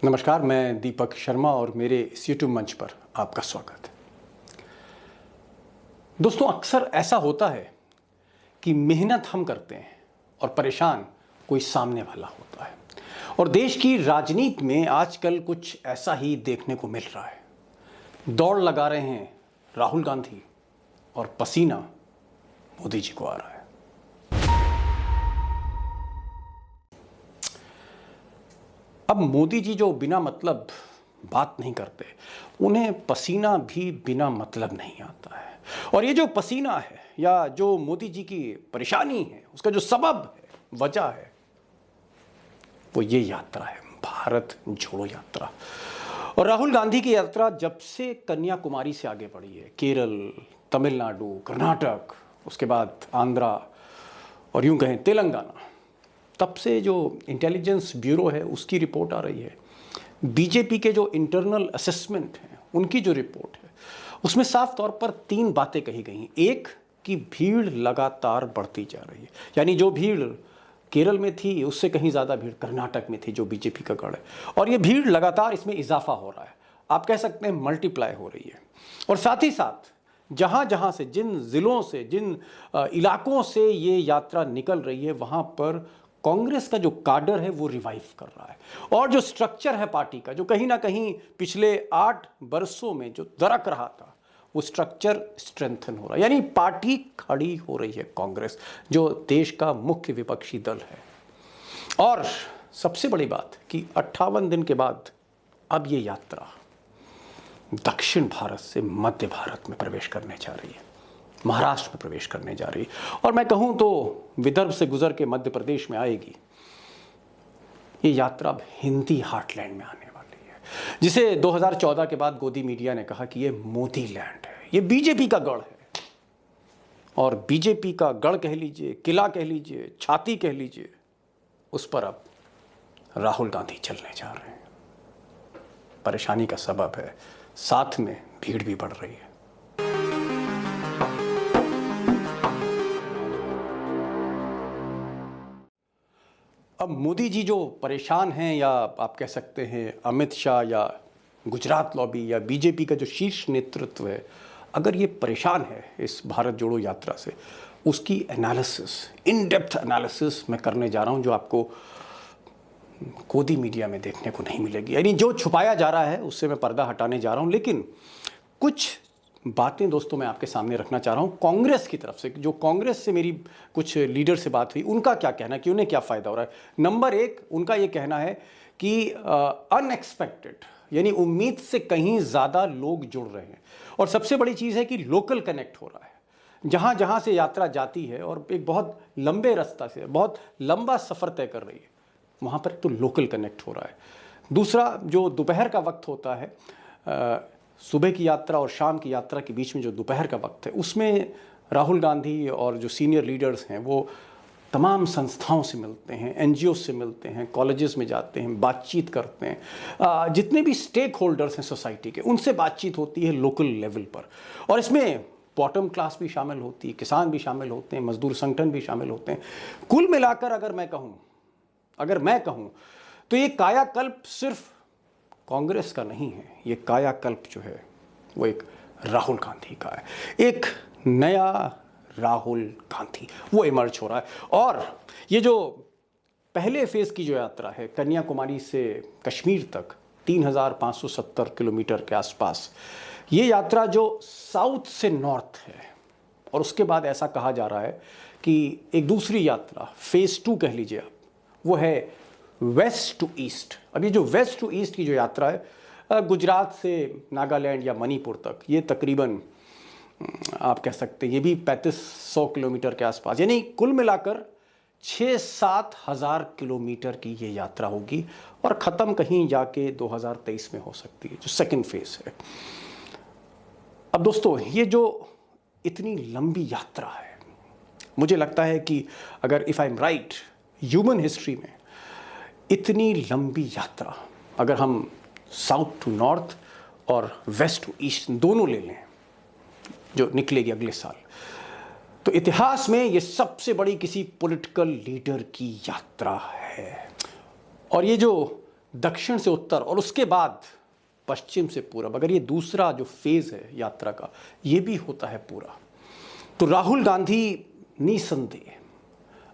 नमस्कार, मैं दीपक शर्मा और मेरे इस यूट्यूब मंच पर आपका स्वागत है। दोस्तों, अक्सर ऐसा होता है कि मेहनत हम करते हैं और परेशान कोई सामने वाला होता है। और देश की राजनीति में आजकल कुछ ऐसा ही देखने को मिल रहा है। दौड़ लगा रहे हैं राहुल गांधी और पसीना मोदी जी को आ रहा है। अब मोदी जी जो बिना मतलब बात नहीं करते, उन्हें पसीना भी बिना मतलब नहीं आता है। और ये जो पसीना है या जो मोदी जी की परेशानी है, उसका जो सबब है, वजह है, वो ये यात्रा है, भारत जोड़ो यात्रा। और राहुल गांधी की यात्रा जब से कन्याकुमारी से आगे बढ़ी है, केरल, तमिलनाडु, कर्नाटक, उसके बाद आंध्रा और यूं कहें तेलंगाना, तब से जो इंटेलिजेंस ब्यूरो है उसकी रिपोर्ट आ रही है, बीजेपी के जो इंटरनल असेसमेंट हैं उनकी जो रिपोर्ट है, उसमें साफ तौर पर 3 बातें कही गई हैं। एक, कि भीड़ लगातार बढ़ती जा रही है, यानी जो भीड़ केरल में थी उससे कहीं ज़्यादा भीड़ कर्नाटक में थी, जो बीजेपी का गढ़ है, और ये भीड़ लगातार इसमें इजाफा हो रहा है, आप कह सकते हैं मल्टीप्लाई हो रही है। और साथ ही साथ जहाँ जहाँ से, जिन ज़िलों से, जिन इलाकों से ये यात्रा निकल रही है, वहाँ पर कांग्रेस का जो काडर है वो रिवाइव कर रहा है। और जो स्ट्रक्चर है पार्टी का, जो कहीं ना कहीं पिछले 8 बरसों में जो दरक रहा था, वो स्ट्रक्चर स्ट्रेंथन हो रहा है, यानी पार्टी खड़ी हो रही है कांग्रेस, जो देश का मुख्य विपक्षी दल है। और सबसे बड़ी बात कि 58 दिन के बाद अब ये यात्रा दक्षिण भारत से मध्य भारत में प्रवेश करने जा रही है, महाराष्ट्र में प्रवेश करने जा रही है। और मैं कहूं तो विदर्भ से गुजर के मध्य प्रदेश में आएगी। ये यात्रा अब हिंदी हार्टलैंड में आने वाली है, जिसे 2014 के बाद गोदी मीडिया ने कहा कि ये मोदी लैंड है, ये बीजेपी का गढ़ है। और बीजेपी का गढ़ कह लीजिए, किला कह लीजिए, छाती कह लीजिए, उस पर अब राहुल गांधी चलने जा रहे हैं। परेशानी का सबब है, साथ में भीड़ भी बढ़ रही है। अब मोदी जी जो परेशान हैं, या आप कह सकते हैं अमित शाह या गुजरात लॉबी या बीजेपी का जो शीर्ष नेतृत्व है, अगर ये परेशान है इस भारत जोड़ो यात्रा से, उसकी एनालिसिस, इन डेप्थ एनालिसिस मैं करने जा रहा हूँ, जो आपको गोदी मीडिया में देखने को नहीं मिलेगी। यानी जो छुपाया जा रहा है उससे मैं पर्दा हटाने जा रहा हूँ। लेकिन कुछ बातें दोस्तों मैं आपके सामने रखना चाह रहा हूँ कांग्रेस की तरफ से। जो कांग्रेस से मेरी कुछ लीडर से बात हुई, उनका क्या कहना है कि उन्हें क्या फ़ायदा हो रहा है। नंबर 1, उनका ये कहना है कि अनएक्सपेक्टेड, यानी उम्मीद से कहीं ज़्यादा लोग जुड़ रहे हैं। और सबसे बड़ी चीज़ है कि लोकल कनेक्ट हो रहा है। जहाँ जहाँ से यात्रा जाती है और एक बहुत लंबे रास्ता से, बहुत लंबा सफ़र तय कर रही है, वहाँ पर तो लोकल कनेक्ट हो रहा है। दूसरा, जो दोपहर का वक्त होता है, सुबह की यात्रा और शाम की यात्रा के बीच में जो दोपहर का वक्त है, उसमें राहुल गांधी और जो सीनियर लीडर्स हैं वो तमाम संस्थाओं से मिलते हैं, एनजीओ से मिलते हैं, कॉलेजेस में जाते हैं, बातचीत करते हैं। जितने भी स्टेक होल्डर्स हैं सोसाइटी के, उनसे बातचीत होती है लोकल लेवल पर। और इसमें बॉटम क्लास भी शामिल होती है, किसान भी शामिल होते हैं, मजदूर संगठन भी शामिल होते हैं। कुल मिलाकर अगर मैं कहूँ तो ये कायाकल्प सिर्फ कांग्रेस का नहीं है, ये कायाकल्प जो है वो एक राहुल गांधी का है। एक नया राहुल गांधी वो इमर्ज हो रहा है। और ये जो पहले फेज की जो यात्रा है, कन्याकुमारी से कश्मीर तक 3570 किलोमीटर के आसपास, ये यात्रा जो साउथ से नॉर्थ है, और उसके बाद ऐसा कहा जा रहा है कि एक दूसरी यात्रा, फेज 2 कह लीजिए आप, वो है वेस्ट टू ईस्ट। अब ये जो वेस्ट टू ईस्ट की जो यात्रा है, गुजरात से नागालैंड या मणिपुर तक, ये तकरीबन आप कह सकते हैं ये भी 3500 किलोमीटर के आसपास, यानी कुल मिलाकर 6-7 हज़ार किलोमीटर की ये यात्रा होगी। और ख़त्म कहीं जाके 2023 में हो सकती है, जो सेकंड फेज है। अब दोस्तों, ये जो इतनी लंबी यात्रा है, मुझे लगता है कि अगर if I am right, human history में इतनी लंबी यात्रा अगर हम साउथ टू नॉर्थ और वेस्ट टू ईस्ट दोनों ले लें, जो निकलेगी अगले साल, तो इतिहास में ये सबसे बड़ी किसी पॉलिटिकल लीडर की यात्रा है। और ये जो दक्षिण से उत्तर और उसके बाद पश्चिम से पूरब, अगर ये दूसरा जो फेज है यात्रा का ये भी होता है पूरा, तो राहुल गांधी निसंदेह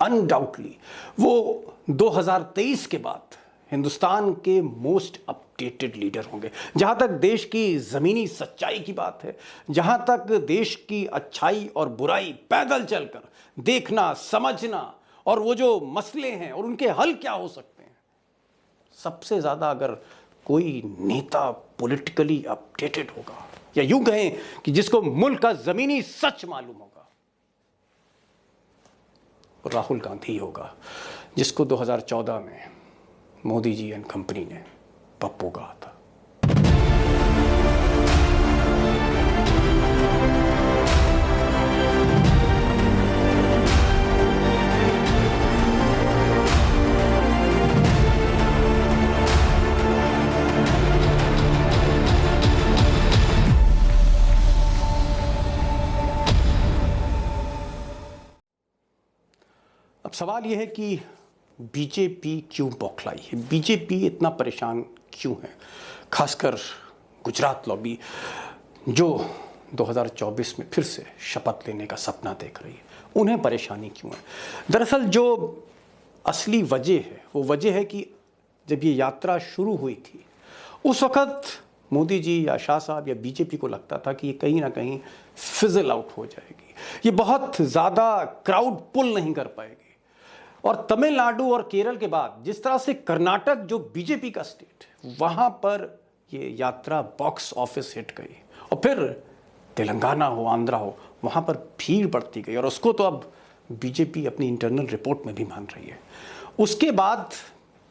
अनडाउटली वो 2023 के बाद हिंदुस्तान के मोस्ट अपडेटेड लीडर होंगे। जहां तक देश की जमीनी सच्चाई की बात है, जहां तक देश की अच्छाई और बुराई पैदल चलकर देखना, समझना और वो जो मसले हैं और उनके हल क्या हो सकते हैं, सबसे ज्यादा अगर कोई नेता पॉलिटिकली अपडेटेड होगा या यूं कहें कि जिसको मुल्क का जमीनी सच मालूम होगा, राहुल गांधी होगा, जिसको 2014 में मोदी जी एंड कंपनी ने पप्पू कहा था। अब सवाल यह है कि बीजेपी क्यों बौखलाई है, बीजेपी इतना परेशान क्यों है, खासकर गुजरात लॉबी जो 2024 में फिर से शपथ लेने का सपना देख रही है, उन्हें परेशानी क्यों है। दरअसल जो असली वजह है वो वजह है कि जब ये यात्रा शुरू हुई थी उस वक़्त मोदी जी या शाह साहब या बीजेपी को लगता था कि ये कहीं ना कहीं फिजल आउट हो जाएगी, ये बहुत ज़्यादा क्राउड पुल नहीं कर पाएगी। और तमिलनाडु और केरल के बाद जिस तरह से कर्नाटक जो बीजेपी का स्टेट है वहां पर ये यात्रा बॉक्स ऑफिस हिट गई, और फिर तेलंगाना हो, आंध्रा हो, वहां पर भीड़ बढ़ती गई, और उसको तो अब बीजेपी अपनी इंटरनल रिपोर्ट में भी मान रही है। उसके बाद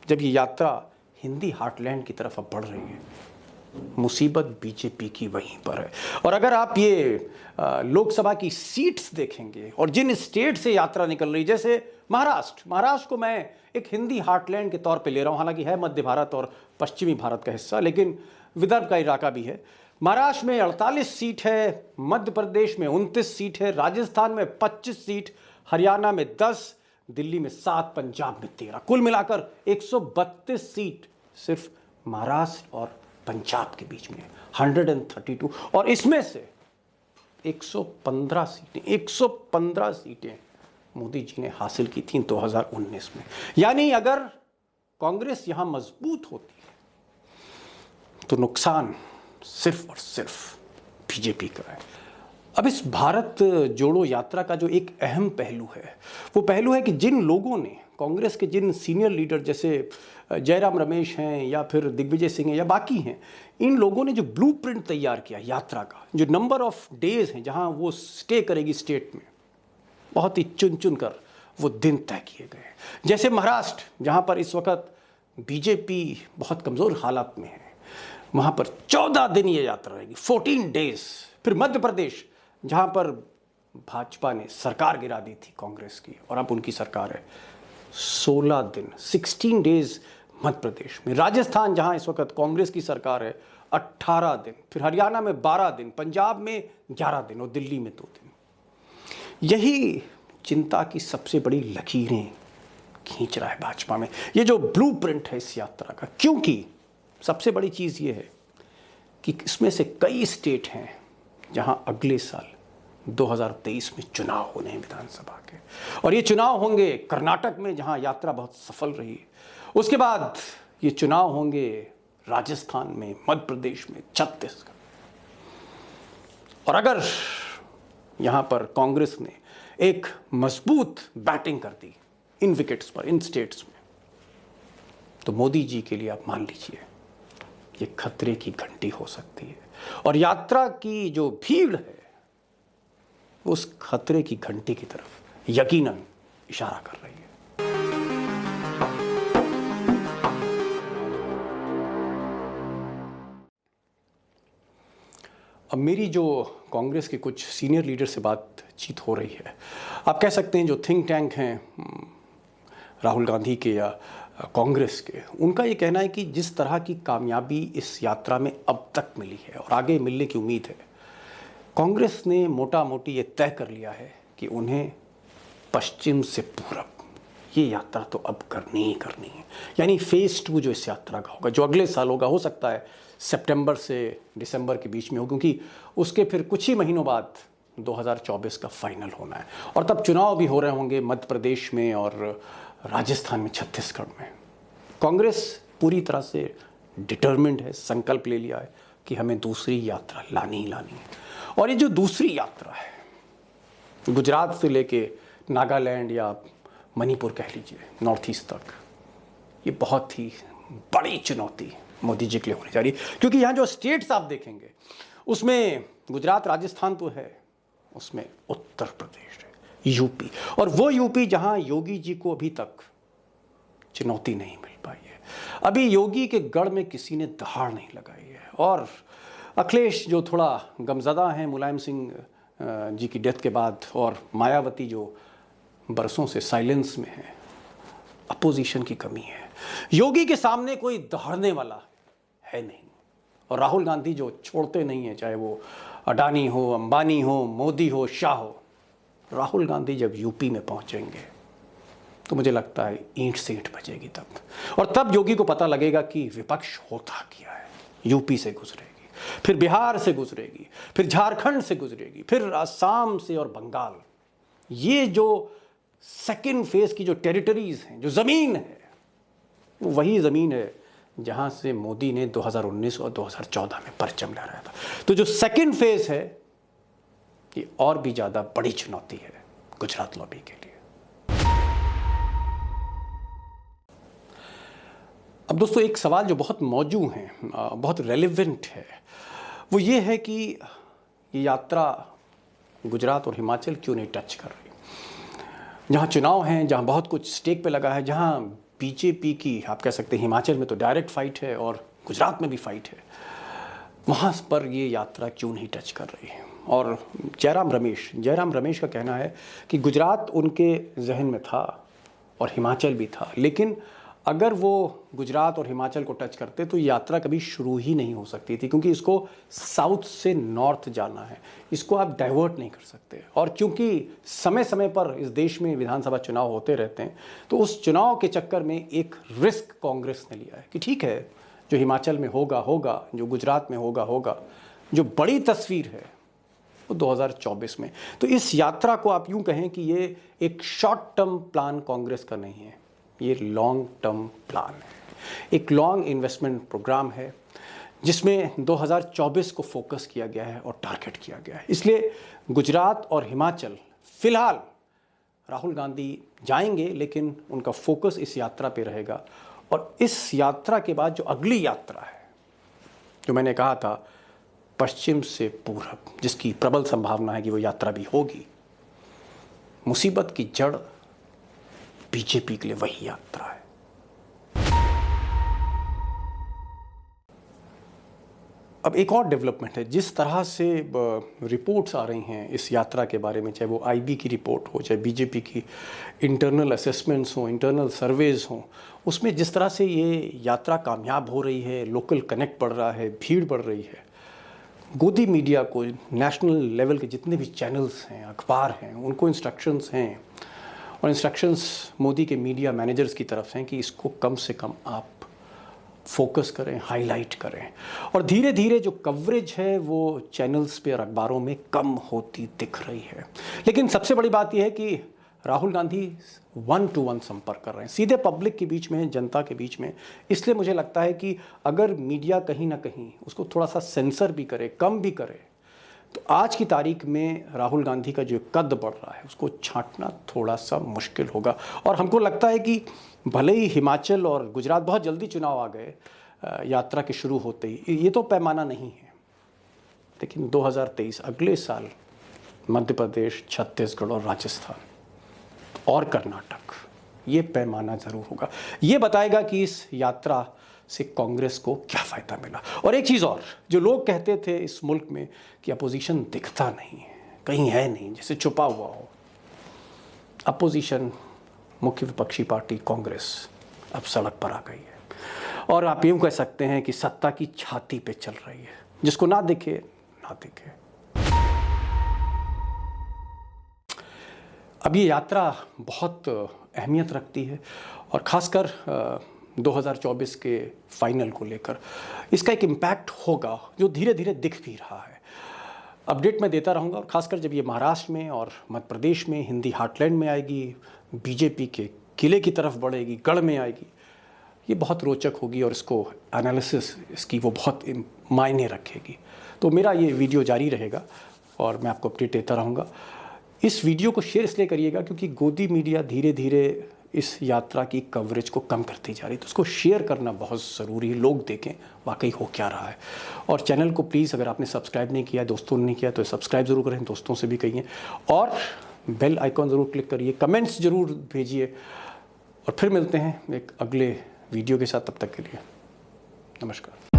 जब ये यात्रा हिंदी हार्टलैंड की तरफ अब बढ़ रही है, मुसीबत बीजेपी की वहीं पर है। और अगर आप ये लोकसभा की सीट्स देखेंगे और जिन स्टेट से यात्रा निकल रही, जैसे महाराष्ट्र को मैं एक हिंदी हार्टलैंड के तौर पे ले रहा हूं, हालांकि है मध्य भारत और पश्चिमी भारत का हिस्सा, लेकिन विदर्भ का इलाका भी है। महाराष्ट्र में 48 सीट है, मध्य प्रदेश में 29 सीट है, राजस्थान में 25 सीट, हरियाणा में 10, दिल्ली में 7, पंजाब में 13, कुल मिलाकर 132 सीट सिर्फ महाराष्ट्र और पंजाब के बीच में 132, और इसमें से 115 सीटें मोदी जी ने हासिल की थी 2019 में। यानी अगर कांग्रेस यहां मजबूत होती है तो नुकसान सिर्फ और सिर्फ बीजेपी का है। अब इस भारत जोड़ो यात्रा का जो एक अहम पहलू है वो पहलू है कि जिन लोगों ने, कांग्रेस के जिन सीनियर लीडर जैसे जयराम रमेश हैं या फिर दिग्विजय सिंह हैं या बाकी हैं, इन लोगों ने जो ब्लूप्रिंट तैयार किया यात्रा का, जो नंबर ऑफ डेज हैं जहां वो स्टे करेगी स्टेट में, बहुत ही चुन चुन कर वो दिन तय किए गए। जैसे महाराष्ट्र जहां पर इस वक्त बीजेपी बहुत कमज़ोर हालात में है, वहां पर 14 दिन ये यात्रा रहेगी, 14 डेज। फिर मध्य प्रदेश जहां पर भाजपा ने सरकार गिरा दी थी कांग्रेस की और अब उनकी सरकार है, 16 दिन, 16 डेज मध्य प्रदेश में। राजस्थान जहां इस वक्त कांग्रेस की सरकार है, 18 दिन। फिर हरियाणा में 12 दिन, पंजाब में 11 दिन और दिल्ली में 2 दिन। यही चिंता की सबसे बड़ी लकीरें खींच रहा है भाजपा में, ये जो ब्लूप्रिंट है इस यात्रा का। क्योंकि सबसे बड़ी चीज़ ये है कि इसमें से कई स्टेट हैं जहां अगले साल 2023 में चुनाव होने हैं विधानसभा के, और ये चुनाव होंगे कर्नाटक में जहां यात्रा बहुत सफल रही। उसके बाद ये चुनाव होंगे राजस्थान में, मध्य प्रदेश में, छत्तीसगढ़। और अगर यहां पर कांग्रेस ने एक मजबूत बैटिंग कर दी इन विकेट्स पर, इन स्टेट्स में, तो मोदी जी के लिए आप मान लीजिए ये खतरे की घंटी हो सकती है। और यात्रा की जो भीड़ है उस खतरे की घंटी की तरफ यकीनन इशारा कर रही है। अब मेरी जो कांग्रेस के कुछ सीनियर लीडर से बातचीत हो रही है, आप कह सकते हैं जो थिंक टैंक हैं राहुल गांधी के या कांग्रेस के, उनका ये कहना है कि जिस तरह की कामयाबी इस यात्रा में अब तक मिली है और आगे मिलने की उम्मीद है, कांग्रेस ने मोटा मोटी ये तय कर लिया है कि उन्हें पश्चिम से पूरब ये यात्रा तो अब करनी ही करनी है। यानी फेज 2 जो इस यात्रा का होगा, जो अगले साल होगा, हो सकता है सितंबर से दिसंबर के बीच में हो, क्योंकि उसके फिर कुछ ही महीनों बाद 2024 का फाइनल होना है और तब चुनाव भी हो रहे होंगे मध्य प्रदेश में और राजस्थान में, छत्तीसगढ़ में। कांग्रेस पूरी तरह से डिटर्मिन्ड है, संकल्प ले लिया है कि हमें दूसरी यात्रा लानी ही लानी है। और ये जो दूसरी यात्रा है, गुजरात से लेके नागालैंड या मणिपुर कह लीजिए, नॉर्थ ईस्ट तक, ये बहुत ही बड़ी चुनौती मोदी जी के लिए होने जा रही है। क्योंकि यहाँ जो स्टेट्स आप देखेंगे उसमें गुजरात, राजस्थान तो है, उसमें उत्तर प्रदेश है, यूपी, और वो यूपी जहाँ योगी जी को अभी तक चुनौती नहीं मिल पाई है। अभी योगी के गढ़ में किसी ने दहाड़ नहीं लगाई है। और अखिलेश जो थोड़ा गमज़दा हैं मुलायम सिंह जी की डेथ के बाद, और मायावती जो बरसों से साइलेंस में है, अपोजिशन की कमी है। योगी के सामने कोई दहाड़ने वाला है नहीं। और राहुल गांधी जो छोड़ते नहीं है, चाहे वो अडानी हो, अंबानी हो, मोदी हो, शाह हो, राहुल गांधी जब यूपी में पहुंचेंगे तो मुझे लगता है ईंट से ईंट बजेगी तब। और तब योगी को पता लगेगा कि विपक्ष होता क्या है। यूपी से गुजरेगी, फिर बिहार से गुजरेगी, फिर झारखंड से गुजरेगी, फिर असम से और बंगाल। ये जो सेकेंड फेज की जो टेरिटरीज हैं, जो ज़मीन है, वो वही ज़मीन है जहाँ से मोदी ने 2019 और 2014 में परचम लहराया था। तो जो सेकेंड फेज है, ये और भी ज़्यादा बड़ी चुनौती है गुजरात लॉबी के लिए। अब दोस्तों, एक सवाल जो बहुत मौजूद है, बहुत रेलेवेंट है, वो ये है कि ये यात्रा गुजरात और हिमाचल क्यों नहीं टच कर रही। जहाँ चुनाव हैं, जहाँ बहुत कुछ स्टेक पे लगा है, जहाँ बीजेपी की, आप कह सकते हैं हिमाचल में तो डायरेक्ट फाइट है और गुजरात में भी फाइट है, वहाँ पर ये यात्रा क्यों नहीं टच कर रही है। और जयराम रमेश का कहना है कि गुजरात उनके जहन में था और हिमाचल भी था, लेकिन अगर वो गुजरात और हिमाचल को टच करते तो यात्रा कभी शुरू ही नहीं हो सकती थी, क्योंकि इसको साउथ से नॉर्थ जाना है, इसको आप डाइवर्ट नहीं कर सकते। और क्योंकि समय समय पर इस देश में विधानसभा चुनाव होते रहते हैं, तो उस चुनाव के चक्कर में एक रिस्क कांग्रेस ने लिया है कि ठीक है, जो हिमाचल में होगा होगा, जो गुजरात में होगा होगा, जो बड़ी तस्वीर है वो 2024 में। तो इस यात्रा को आप यूँ कहें कि ये एक शॉर्ट टर्म प्लान कांग्रेस का नहीं है, ये लॉन्ग टर्म प्लान है, एक लॉन्ग इन्वेस्टमेंट प्रोग्राम है जिसमें 2024 को फोकस किया गया है और टारगेट किया गया है। इसलिए गुजरात और हिमाचल फिलहाल राहुल गांधी जाएंगे, लेकिन उनका फोकस इस यात्रा पे रहेगा। और इस यात्रा के बाद जो अगली यात्रा है, जो मैंने कहा था पश्चिम से पूरब, जिसकी प्रबल संभावना है कि वो यात्रा भी होगी, मुसीबत की जड़ बीजेपी के लिए वही यात्रा है। अब एक और डेवलपमेंट है, जिस तरह से रिपोर्ट्स आ रही हैं इस यात्रा के बारे में, चाहे वो आईबी की रिपोर्ट हो, चाहे बीजेपी की इंटरनल असेसमेंट्स हो, इंटरनल सर्वेज हों, उसमें जिस तरह से ये यात्रा कामयाब हो रही है, लोकल कनेक्ट बढ़ रहा है, भीड़ बढ़ रही है, गोदी मीडिया को, नेशनल लेवल के जितने भी चैनल्स हैं, अखबार हैं, उनको इंस्ट्रक्शंस हैं, और इंस्ट्रक्शंस मोदी के मीडिया मैनेजर्स की तरफ से हैं कि इसको कम से कम आप फोकस करें, हाईलाइट करें। और धीरे धीरे जो कवरेज है वो चैनल्स पे और अखबारों में कम होती दिख रही है। लेकिन सबसे बड़ी बात यह है कि राहुल गांधी 1-to-1 संपर्क कर रहे हैं, सीधे पब्लिक के बीच में, जनता के बीच में। इसलिए मुझे लगता है कि अगर मीडिया कहीं ना कहीं उसको थोड़ा सा सेंसर भी करे, कम भी करे, तो आज की तारीख में राहुल गांधी का जो कद बढ़ रहा है उसको छांटना थोड़ा सा मुश्किल होगा। और हमको लगता है कि भले ही हिमाचल और गुजरात बहुत जल्दी चुनाव आ गए यात्रा के शुरू होते ही, ये तो पैमाना नहीं है, लेकिन 2023 अगले साल मध्य प्रदेश, छत्तीसगढ़ और राजस्थान और कर्नाटक, ये पैमाना ज़रूर होगा। ये बताएगा कि इस यात्रा से कांग्रेस को क्या फ़ायदा मिला। और एक चीज़ और, जो लोग कहते थे इस मुल्क में कि अपोजिशन दिखता नहीं है, कहीं है नहीं, जैसे छुपा हुआ हो, अपोजिशन मुख्य विपक्षी पार्टी कांग्रेस अब सड़क पर आ गई है। और आप यूँ कह सकते हैं कि सत्ता की छाती पे चल रही है, जिसको ना दिखे ना दिखे। अब ये यात्रा बहुत अहमियत रखती है और ख़ासकर 2024 के फाइनल को लेकर इसका एक इम्पैक्ट होगा जो धीरे धीरे दिख भी रहा है। अपडेट मैं देता रहूँगा और ख़ासकर जब ये महाराष्ट्र में और मध्य प्रदेश में हिंदी हार्टलैंड में आएगी, बीजेपी के किले की तरफ बढ़ेगी, गढ़ में आएगी, ये बहुत रोचक होगी और इसको एनालिसिस इसकी वो बहुत मायने रखेगी। तो मेरा ये वीडियो जारी रहेगा और मैं आपको अपडेट देता रहूँगा। इस वीडियो को शेयर इसलिए करिएगा क्योंकि गोदी मीडिया धीरे धीरे इस यात्रा की कवरेज को कम करती जा रही है, तो उसको शेयर करना बहुत ज़रूरी है, लोग देखें वाकई हो क्या रहा है। और चैनल को प्लीज़ अगर आपने सब्सक्राइब नहीं किया, दोस्तों ने नहीं किया, तो सब्सक्राइब ज़रूर करें, दोस्तों से भी कहिए और बेल आइकॉन ज़रूर क्लिक करिए, कमेंट्स ज़रूर भेजिए और फिर मिलते हैं एक अगले वीडियो के साथ। तब तक के लिए नमस्कार।